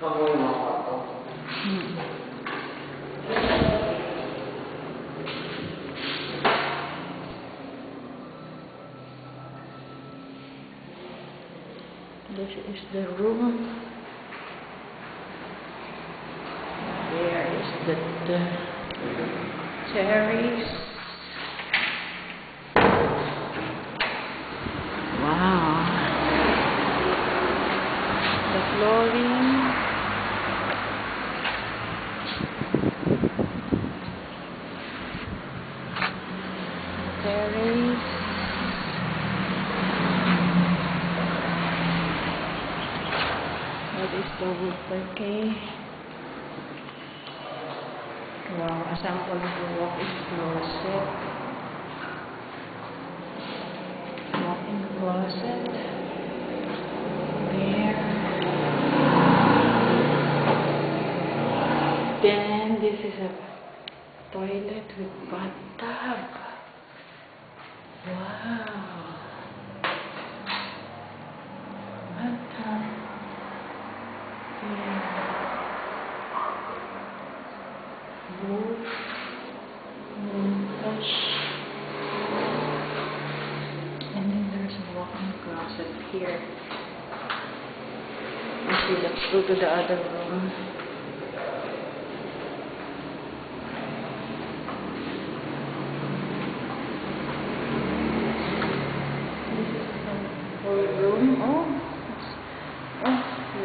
This is the room. There is the terrace. Wow. The flooring. Terrace. That is the wood parquet. Wow, a sample of the walk-in closet. Walk-in closet. There. Then this is a toilet with bathtub. Wow. Bathtub. There. Roof. Touch. And then there's a walk-in closet here. Okay, let's go to the other room. Room,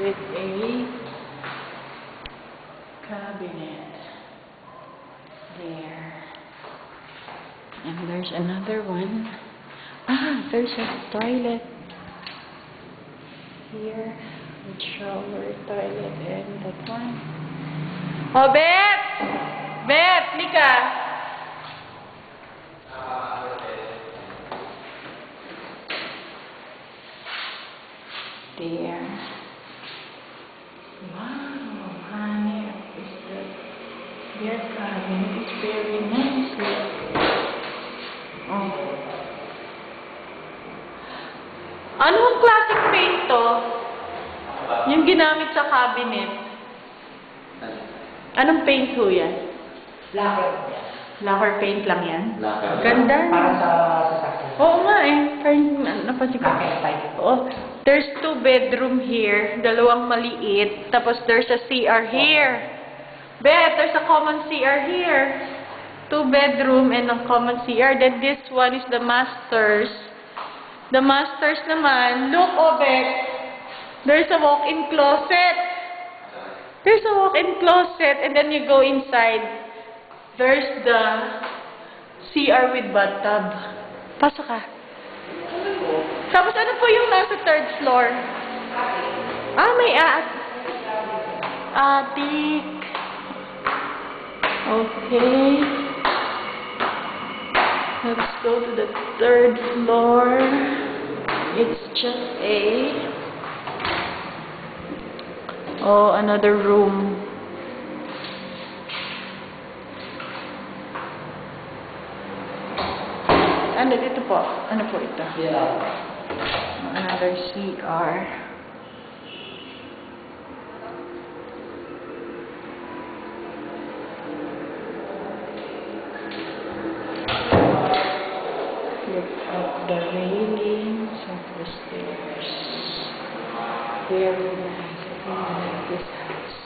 with a cabinet there, and there's another one. There's a toilet here with shower, toilet, and that one. Oh, Beth, Lika. There. Wow, honey, their cabinet is very nice. Oh. Anong classic paint to? Yung ginamit sa cabinet. Anong paint ho yan? Lacquer. Lacquer paint lang yan? Lacquer. Ganda. Para sa sasakyan. Oo nga eh. Parang napansin ko. Oh, there's 2 bedroom here. Dalawang maliit. Tapos there's a CR here. Beth, there's a common CR here. 2 bedroom and a common CR. Then this one is the master's. The master's naman. Look, oh Beth. There's a walk-in closet. There's a walk-in closet. And then you go inside. There's the CR with bathtub. Pasok ka. Tapos ano po yung nasa 3rd floor? May attic. Okay. Let's go to the 3rd floor. It's just another room. Dito po. Ano po ito? Yeah. Another CR. Look at the railings of the stairs. Very nice. I really like this house.